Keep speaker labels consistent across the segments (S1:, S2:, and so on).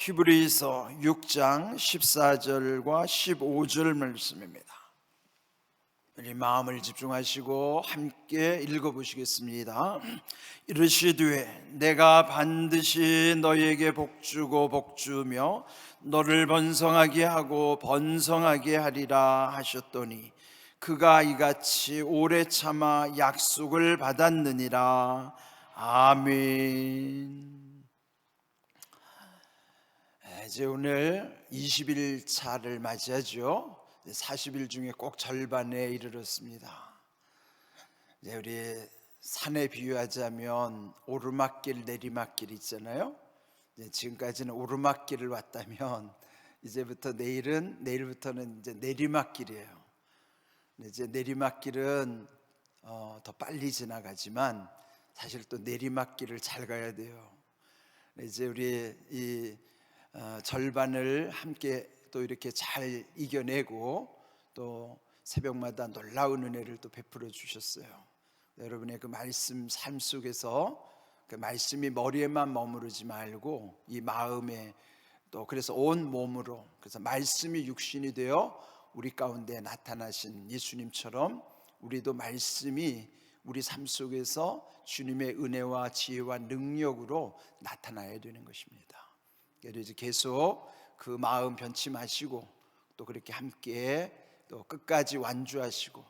S1: 히브리서 6장 14절과 15절 말씀입니다. 우리 마음을 집중하시고 함께 읽어보시겠습니다. 이르시되 내가 반드시 너희에게 복주고 복주며 너를 번성하게 하고 번성하게 하리라 하셨더니 그가 이같이 오래 참아 약속을 받았느니라. 아멘. 이제 오늘 20일 차를 맞이하죠. 40일 중에 꼭 절반에 이르렀습니다. 이제 우리 산에 비유하자면 오르막길 내리막길 있잖아요. 지금까지는 오르막길을 왔다면 이제부터 내일부터는 이제 내리막길이에요. 이제 내리막길은 더 빨리 지나가지만 사실 또 내리막길을 잘 가야 돼요. 이제 우리 이 절반을 함께 또 이렇게 잘 이겨내고 또 새벽마다 놀라운 은혜를 또 베풀어 주셨어요. 여러분의 그 말씀 삶 속에서 그 말씀이 머리에만 머무르지 말고 이 마음에 또 그래서 온 몸으로, 그래서 말씀이 육신이 되어 우리 가운데 나타나신 예수님처럼 우리도 말씀이 우리 삶 속에서 주님의 은혜와 지혜와 능력으로 나타나야 되는 것입니다. 그래서 계속 그 마음 변치 마시고 또 그렇게 함께 또 끝까지 완주하시고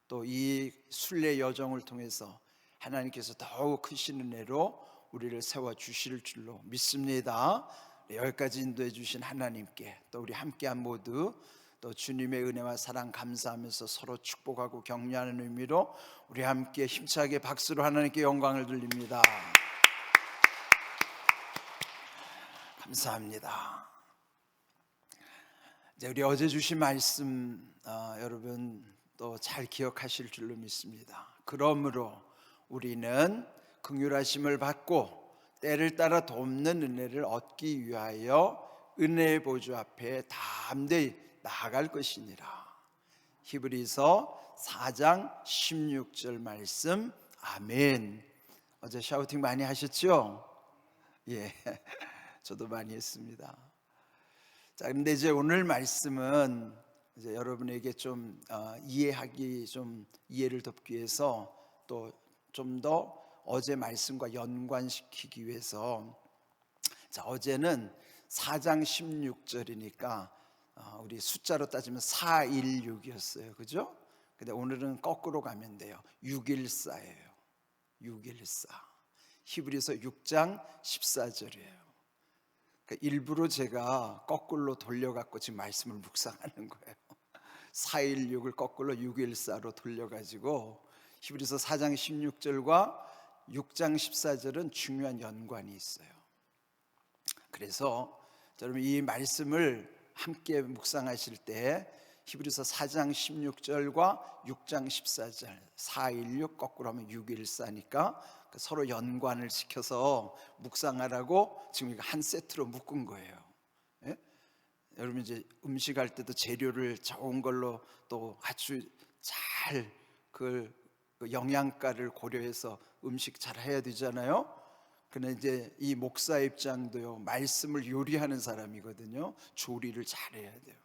S1: 또 이 순례 여정을 통해서 하나님께서 더욱 크신 은혜로 우리를 세워 주실 줄로 믿습니다. 여기까지 인도해 주신 하나님께 또 우리 함께한 모두 또 주님의 은혜와 사랑 감사하면서 서로 축복하고 격려하는 의미로 우리 함께 힘차게 박수로 하나님께 영광을 돌립니다. 감사합니다. 이제 우리 어제 주신 말씀 여러분 또 잘 기억하실 줄로 믿습니다. 그러므로 우리는 긍휼하심을 받고 때를 따라 돕는 은혜를 얻기 위하여 은혜의 보좌 앞에 담대히 나아갈 것이니라. 히브리서 4장 16절 말씀. 아멘. 어제 샤우팅 많이 하셨죠? 예. 저도 많이 했습니다. 자, 그런데 이제 오늘 말씀은 이제 여러분에게 좀 이해를 돕기 위해서 또 좀 더 어제 말씀과 연관시키기 위해서, 자, 어제는 4장 16절이니까 우리 숫자로 따지면 416이었어요, 그죠? 근데 오늘은 거꾸로 가면 돼요. 614예요. 614. 히브리서 6장 14절이에요. 일부러 제가 거꾸로 돌려갖고 지금 말씀을 묵상하는 거예요. 416을 거꾸로 614로 돌려가지고 히브리서 4장 16절과 6장 14절은 중요한 연관이 있어요. 그래서 여러분 이 말씀을 함께 묵상하실 때 히브리서 4장 16절과 6장 14절 416 거꾸로 하면 614니까 서로 연관을 시켜서 묵상하라고 지금 이거 한 세트로 묶은 거예요. 예? 여러분 이제 음식할 때도 재료를 좋은 걸로 또 아주 잘 그 영양가를 고려해서 음식 잘 해야 되잖아요. 근데 이제 이 목사 입장도요, 말씀을 요리하는 사람이거든요. 조리를 잘해야 돼요.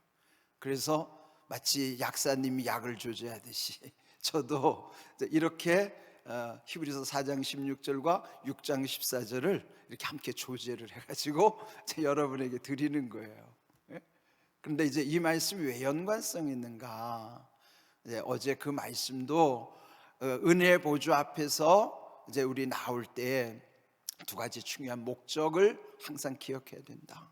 S1: 그래서 마치 약사님이 약을 조제하듯이 저도 이렇게 히브리서 4장 16절과 6장 14절을 이렇게 함께 조제를 해가지고 여러분에게 드리는 거예요. 그런데 이제 이 말씀이 왜 연관성이 있는가? 어제 그 말씀도 은혜의 보좌 앞에서 이제 우리 나올 때 두 가지 중요한 목적을 항상 기억해야 된다.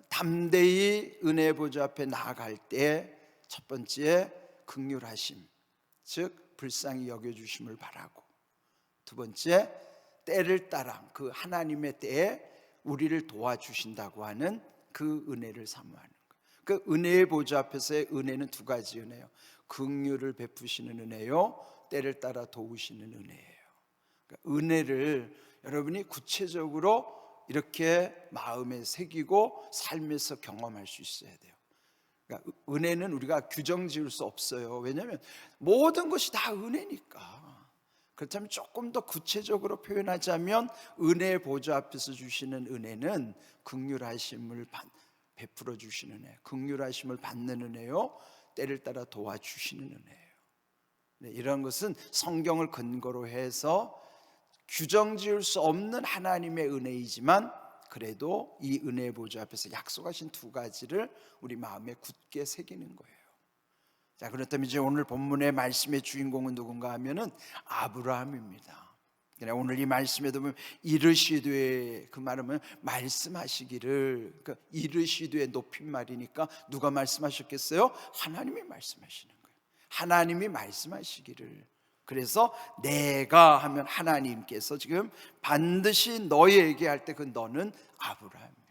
S1: 담대히 은혜의 보좌 앞에 나아갈 때 첫 번째 긍휼하심, 즉 불쌍히 여겨주심을 바라고, 두 번째 때를 따라 그 하나님의 때에 우리를 도와주신다고 하는 그 은혜를 사모하는 거예요. 그 은혜의 보좌 앞에서의 은혜는 두 가지 은혜예요. 긍휼을 베푸시는 은혜요, 때를 따라 도우시는 은혜예요. 그러니까 은혜를 여러분이 구체적으로 이렇게 마음에 새기고 삶에서 경험할 수 있어야 돼요. 그러니까 은혜는 우리가 규정 지을 수 없어요. 왜냐하면 모든 것이 다 은혜니까. 그렇다면 조금 더 구체적으로 표현하자면 은혜의 보좌 앞에서 주시는 은혜는 긍휼하심을 베풀어 주시는 은혜, 긍휼하심을 받는 은혜요, 때를 따라 도와주시는 은혜예요. 네, 이런 것은 성경을 근거로 해서 규정 지을 수 없는 하나님의 은혜이지만 그래도 이 은혜의 보좌 앞에서 약속하신 두 가지를 우리 마음에 굳게 새기는 거예요. 자, 그렇다면 이제 오늘 본문의 말씀의 주인공은 누군가 하면은 아브라함입니다. 오늘 이 말씀에도 보면 이르시되, 그 말은 뭐예요? 말씀하시기를. 그러니까 이르시되 높임말이니까 누가 말씀하셨겠어요? 하나님이 말씀하시는 거예요. 하나님이 말씀하시기를. 그래서 내가 하면 하나님께서 지금 반드시 너에게 할 때 그 너는 아브라함이에요.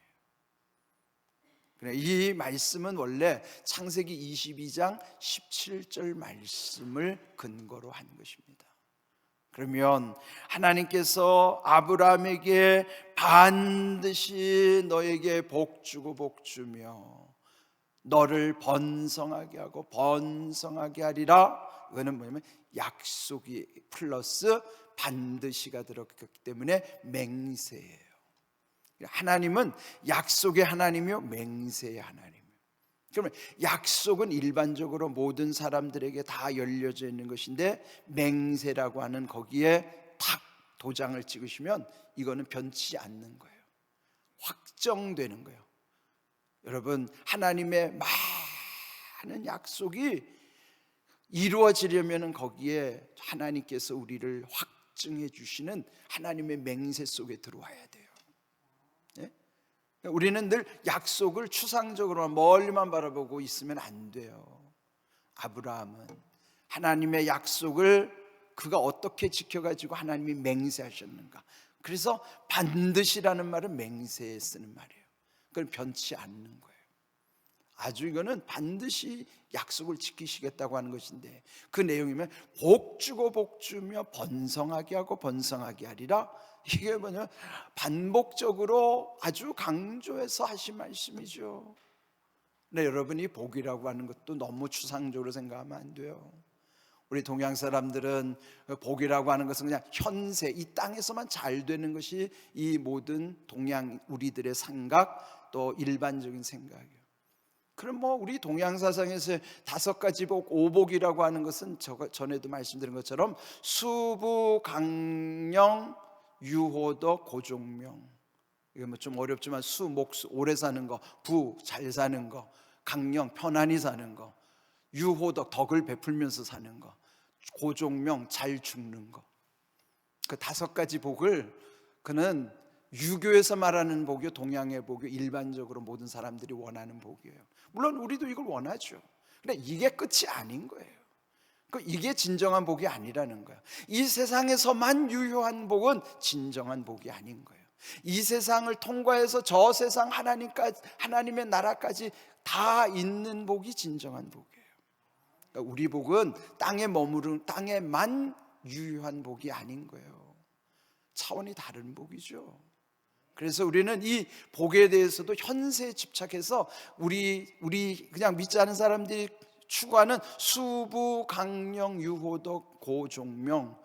S1: 이 말씀은 원래 창세기 22장 17절 말씀을 근거로 한 것입니다. 그러면 하나님께서 아브라함에게 반드시 너에게 복 주고 복 주며 너를 번성하게 하고 번성하게 하리라, 이거는 뭐냐면 약속이 플러스 반드시가 들었기 때문에 맹세예요. 하나님은 약속의 하나님이요 맹세의 하나님이에요. 그러면 약속은 일반적으로 모든 사람들에게 다 열려져 있는 것인데, 맹세라고 하는 거기에 탁 도장을 찍으시면 이거는 변치 않는 거예요. 확정되는 거예요. 여러분, 하나님의 많은 약속이 이루어지려면 거기에 하나님께서 우리를 확증해 주시는 하나님의 맹세 속에 들어와야 돼요. 네? 우리는 늘 약속을 추상적으로 멀리만 바라보고 있으면 안 돼요. 아브라함은 하나님의 약속을 그가 어떻게 지켜가지고 하나님이 맹세하셨는가, 그래서 반드시라는 말은 맹세에 쓰는 말이에요. 그건 변치 않는 거예요. 아주 이거는 반드시 약속을 지키시겠다고 하는 것인데, 그 내용이면 복 주고 복 주며 번성하게 하고 번성하게 하리라, 이게 뭐냐면 반복적으로 아주 강조해서 하신 말씀이죠. 근데 여러분이 복이라고 하는 것도 너무 추상적으로 생각하면 안 돼요. 우리 동양 사람들은 복이라고 하는 것은 그냥 현세, 이 땅에서만 잘 되는 것이 이 모든 동양 우리들의 생각, 또 일반적인 생각이에요. 그럼 뭐 우리 동양 사상에서 5가지 복, 오복이라고 하는 것은 전에도 말씀드린 것처럼 수부, 강령, 유호덕, 고종명. 이거 뭐 좀 어렵지만 수, 목수, 오래 사는 거, 부, 잘 사는 거, 강령, 편안히 사는 거, 유호덕, 덕을 베풀면서 사는 거, 고종명, 잘 죽는 거. 그 5가지 복을 그는 유교에서 말하는 복이요, 동양의 복이요, 일반적으로 모든 사람들이 원하는 복이에요. 물론 우리도 이걸 원하죠. 근데 이게 끝이 아닌 거예요. 이게 진정한 복이 아니라는 거예요. 이 세상에서만 유효한 복은 진정한 복이 아닌 거예요. 이 세상을 통과해서 저 세상 하나님까지, 하나님의 나라까지 다 있는 복이 진정한 복이에요. 그러니까 우리 복은 땅에 머무른, 땅에만 유효한 복이 아닌 거예요. 차원이 다른 복이죠. 그래서 우리는 이 복에 대해서도 현세에 집착해서 우리 그냥 믿지 않은 사람들이 추구하는 수부, 강령, 유호덕, 고종명,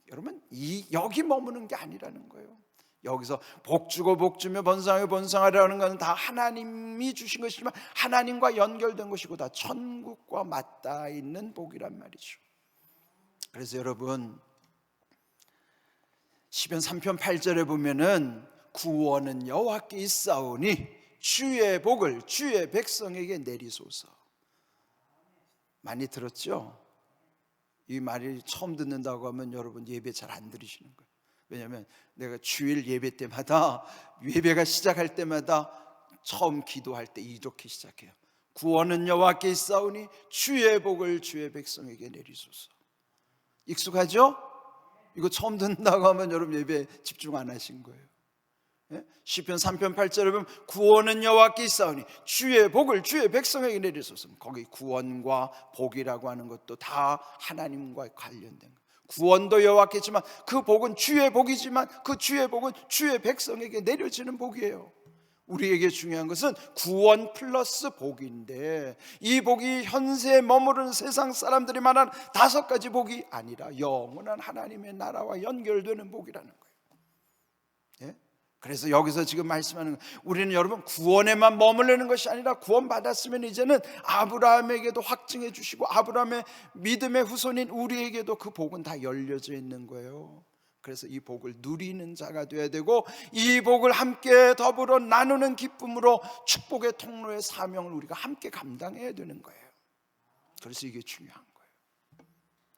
S1: 여러분 여기 머무는 게 아니라는 거예요. 여기서 복 주고 복 주며 번성하여 번성하라는 것은 다 하나님이 주신 것이지만 하나님과 연결된 것이고 다 천국과 맞닿아 있는 복이란 말이죠. 그래서 여러분, 시편 3편 8절에 보면은 구원은 여호와께 있사오니 주의 복을 주의 백성에게 내리소서. 많이 들었죠? 이 말이 처음 듣는다고 하면 여러분 예배 잘 안 들으시는 거예요. 왜냐하면 내가 주일 예배 때마다, 예배가 시작할 때마다 처음 기도할 때 이렇게 시작해요. 구원은 여호와께 있사오니 주의 복을 주의 백성에게 내리소서. 익숙하죠? 이거 처음 듣는다고 하면 여러분 예배 집중 안 하신 거예요. 시편 3편 8절에 보면 구원은 여호와께 있사오니 주의 복을 주의 백성에게 내리소서. 거기 구원과 복이라고 하는 것도 다 하나님과 관련된 거예요. 구원도 여호와께지만 그 복은 주의 복이지만 그 주의 복은 주의 백성에게 내려지는 복이에요. 우리에게 중요한 것은 구원 플러스 복인데, 이 복이 현세에 머무르는 세상 사람들이 말하는 5가지 복이 아니라 영원한 하나님의 나라와 연결되는 복이라는 거예요. 예? 그래서 여기서 지금 말씀하는 우리는 여러분 구원에만 머무르는 것이 아니라 구원 받았으면 이제는 아브라함에게도 확증해 주시고 아브라함의 믿음의 후손인 우리에게도 그 복은 다 열려져 있는 거예요. 그래서 이 복을 누리는 자가 되어야 되고, 이 복을 함께 더불어 나누는 기쁨으로 축복의 통로의 사명을 우리가 함께 감당해야 되는 거예요. 그래서 이게 중요한 거예요.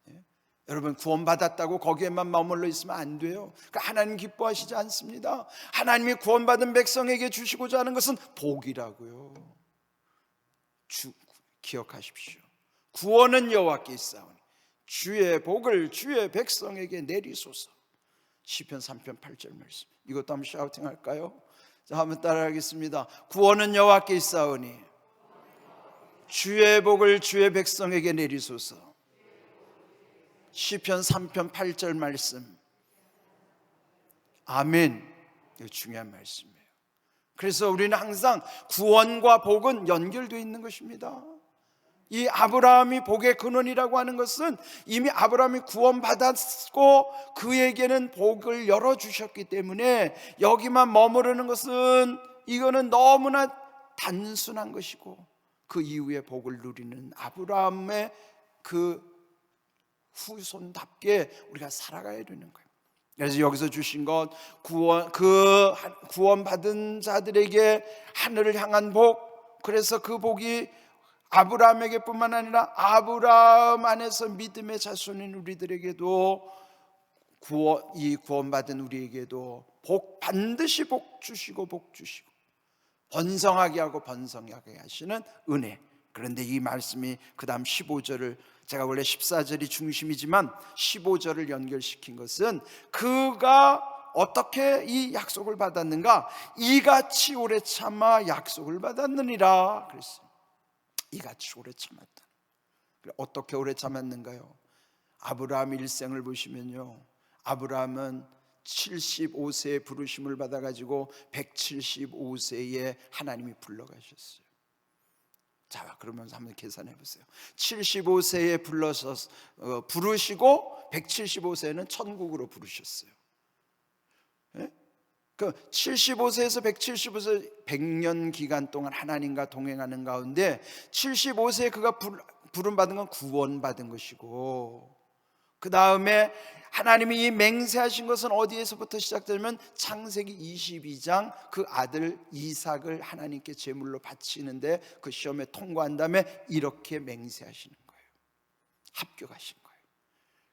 S1: 예? 여러분 구원받았다고 거기에만 머물러 있으면 안 돼요. 그러니까 하나님 기뻐하시지 않습니다. 하나님이 구원받은 백성에게 주시고자 하는 것은 복이라고요. 기억하십시오. 구원은 여호와께 있사오니 주의 복을 주의 백성에게 내리소서. 시편 3편 8절 말씀, 이것도 한번 샤우팅 할까요? 자, 한번 따라하겠습니다. 구원은 여호와께 있사오니 주의 복을 주의 백성에게 내리소서. 시편 3편 8절 말씀. 아멘. 이거 중요한 말씀이에요. 그래서 우리는 항상 구원과 복은 연결되어 있는 것입니다. 이 아브라함이 복의 근원이라고 하는 것은 이미 아브라함이 구원받았고 그에게는 복을 열어주셨기 때문에 여기만 머무르는 것은 이거는 너무나 단순한 것이고, 그 이후에 복을 누리는 아브라함의 그 후손답게 우리가 살아가야 되는 거예요. 그래서 여기서 주신 것 구원받은 자들에게 하늘을 향한 복, 그래서 그 복이 아브라함에게 뿐만 아니라 아브라함 안에서 믿음의 자손인 우리들에게도 이 구원받은 우리에게도 복, 반드시 복 주시고 번성하게 하고 번성하게 하시는 은혜. 그런데 이 말씀이 그 다음 15절을, 제가 원래 14절이 중심이지만 15절을 연결시킨 것은 그가 어떻게 이 약속을 받았는가? 이같이 오래 참아 약속을 받았느니라 그랬어요. 이같이 오래 참았다. 어떻게 오래 참았는가요? 아브라함 일생을 보시면요, 아브라함은 75세에 부르심을 받아가지고 175세에 하나님이 불러가셨어요. 자, 그러면서 한번 계산해 보세요. 75세에 불러서 부르시고 175세는 천국으로 부르셨어요. 예? 그 75세에서 175세 100년 기간 동안 하나님과 동행하는 가운데 75세에 그가 부름받은 건 구원받은 것이고, 그 다음에 하나님이 이 맹세하신 것은 어디에서부터 시작되냐면 창세기 22장 그 아들 이삭을 하나님께 제물로 바치는데 그 시험에 통과한 다음에 이렇게 맹세하시는 거예요. 합격하신 거예요.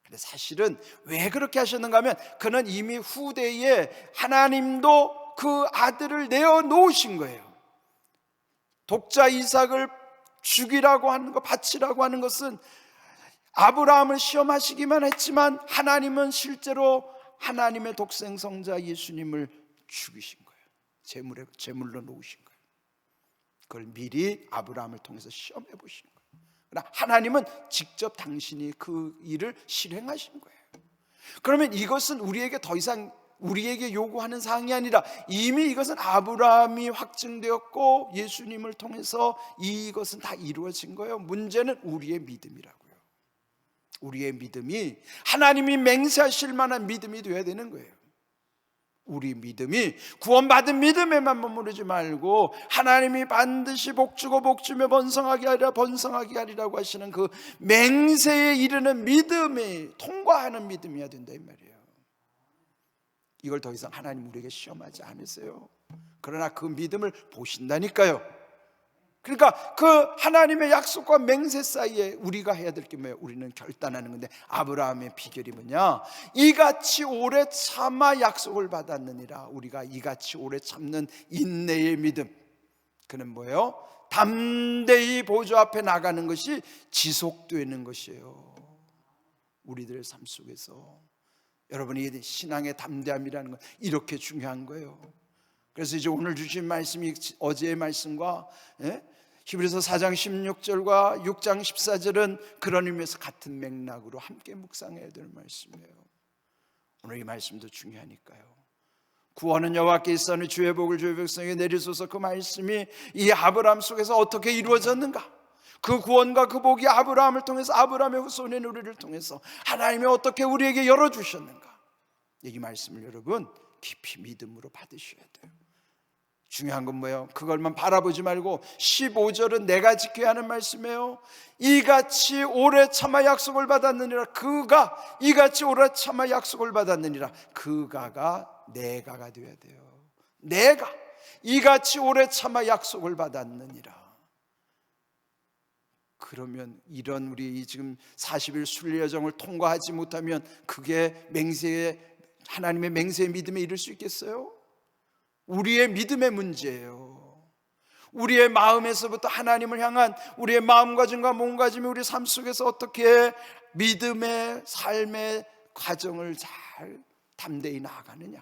S1: 근데 사실은 왜 그렇게 하셨는가 하면 그는 이미 후대에 하나님도 그 아들을 내어놓으신 거예요. 독자 이삭을 죽이라고 하는 것, 바치라고 하는 것은 아브라함을 시험하시기만 했지만 하나님은 실제로 하나님의 독생성자 예수님을 죽이신 거예요. 제물로 놓으신 거예요. 그걸 미리 아브라함을 통해서 시험해 보신 거예요. 그러나 하나님은 직접 당신이 그 일을 실행하신 거예요. 그러면 이것은 우리에게 더 이상 우리에게 요구하는 사항이 아니라 이미 이것은 아브라함이 확증되었고 예수님을 통해서 이것은 다 이루어진 거예요. 문제는 우리의 믿음이라고요. 우리의 믿음이 하나님이 맹세하실 만한 믿음이 되어야 되는 거예요. 우리 믿음이 구원받은 믿음에만 머무르지 말고 하나님이 반드시 복주고 복주며 번성하게 하리라 번성하게 하리라고 하시는 그 맹세에 이르는 믿음에 통과하는 믿음이어야 된다 이 말이에요. 이걸 더 이상 하나님 우리에게 시험하지 않으세요. 그러나 그 믿음을 보신다니까요. 그러니까 그 하나님의 약속과 맹세 사이에 우리가 해야 될 게 뭐예요? 우리는 결단하는 건데 아브라함의 비결이 뭐냐? 이같이 오래 참아 약속을 받았느니라. 우리가 이같이 오래 참는 인내의 믿음, 그는 뭐예요? 담대히 보좌 앞에 나가는 것이 지속되는 것이에요. 우리들의 삶 속에서 여러분이 신앙의 담대함이라는 건 이렇게 중요한 거예요. 그래서 이제 오늘 주신 말씀이 어제의 말씀과 히브리서 4장 16절과 6장 14절은 그런 의미에서 같은 맥락으로 함께 묵상해야 될 말씀이에요. 오늘 이 말씀도 중요하니까요. 구원은 여호와께 있사오니 주의 복을 주의 백성에게 내리소서. 그 말씀이 이 아브라함 속에서 어떻게 이루어졌는가? 그 구원과 그 복이 아브라함을 통해서, 아브라함의 후손인 우리를 통해서 하나님이 어떻게 우리에게 열어주셨는가? 이 말씀을 여러분 깊이 믿음으로 받으셔야 돼요. 중요한 건 뭐예요? 그걸만 바라보지 말고 15절은 내가 지켜야 하는 말씀이에요. 이같이 오래 참아 약속을 받았느니라. 그가 이같이 오래 참아 약속을 받았느니라. 그가가 내가가 되어야 돼요. 내가 이같이 오래 참아 약속을 받았느니라. 그러면 이런 우리 지금 40일 순례여정을 통과하지 못하면 그게 하나님의 맹세의 믿음에 이를 수 있겠어요? 우리의 믿음의 문제예요. 우리의 마음에서부터 하나님을 향한 우리의 마음가짐과 몸가짐이 우리 삶 속에서 어떻게 믿음의 삶의 과정을 잘 담대히 나아가느냐,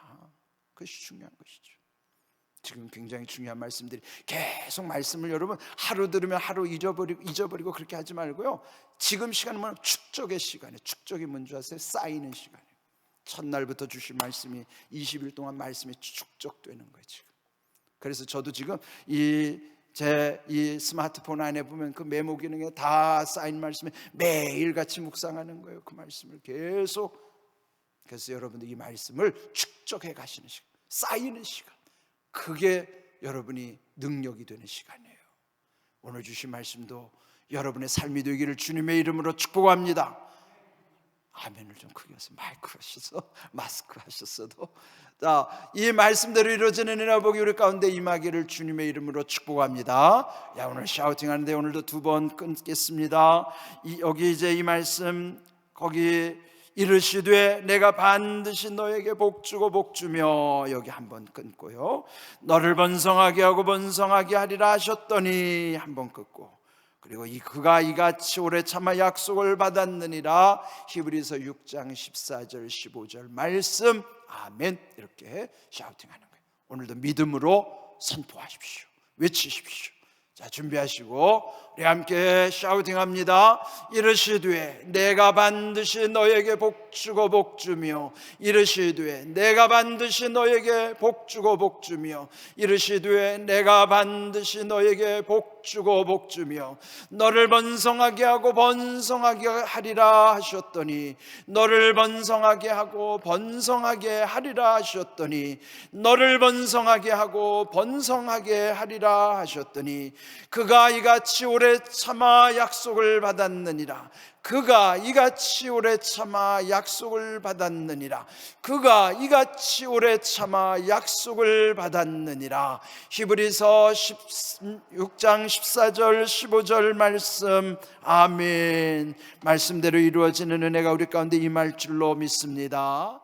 S1: 그것이 중요한 것이죠. 지금 굉장히 중요한 말씀들이 계속 말씀을 여러분 하루 들으면 하루 잊어버리고 그렇게 하지 말고요. 지금 시간은 뭐냐? 축적의 시간이에요. 축적이 뭔지 아세요? 쌓이는 시간이에요. 첫날부터 주신 말씀이 20일 동안 말씀이 축적되는 거예요 지금. 그래서 저도 지금 이 스마트폰 안에 보면 그 메모 기능에 다 쌓인 말씀에 매일같이 묵상하는 거예요. 그 말씀을 계속. 그래서 여러분들 이 말씀을 축적해 가시는 시간, 쌓이는 시간, 그게 여러분이 능력이 되는 시간이에요. 오늘 주신 말씀도 여러분의 삶이 되기를 주님의 이름으로 축복합니다. 아멘을 좀 크게 하세요. 마스크 하셨어도. 자, 이 말씀대로 이루어지는 은혜와 복이 우리 가운데 임하기를 주님의 이름으로 축복합니다. 야, 오늘 샤우팅 하는데 오늘도 2번 끊겠습니다. 여기 이제 이 말씀 거기 이르시되 내가 반드시 너에게 복주고 복주며, 여기 한번 끊고요. 너를 번성하게 하고 번성하게 하리라 하셨더니 한번 끊고, 그리고 그가 이같이 오래 참아 약속을 받았느니라. 히브리서 6장 14절 15절 말씀. 아멘. 이렇게 샤우팅하는 거예요. 오늘도 믿음으로 선포하십시오. 외치십시오. 자, 준비하시고 우리 함께 샤우팅합니다. 이르시되 내가 반드시 너에게 복주고 복주며, 이르시되 내가 반드시 너에게 복주고 복주며, 이르시되 내가 반드시 너에게 복주고 복주며, 너를 번성하게 하고 번성하게 하리라 하셨더니, 너를 번성하게 하고 번성하게 하리라 하셨더니, 너를 번성하게 하고 번성하게 하리라 하셨더니, 그가 이같이 오래 참아 약속을 받았느니라. 그가 이같이 오래 참아 약속을 받았느니라. 그가 이같이 오래 참아 약속을 받았느니라. 히브리서 6장 14절 15절 말씀. 아멘. 말씀대로 이루어지는 은혜가 우리 가운데 임할 줄로 믿습니다.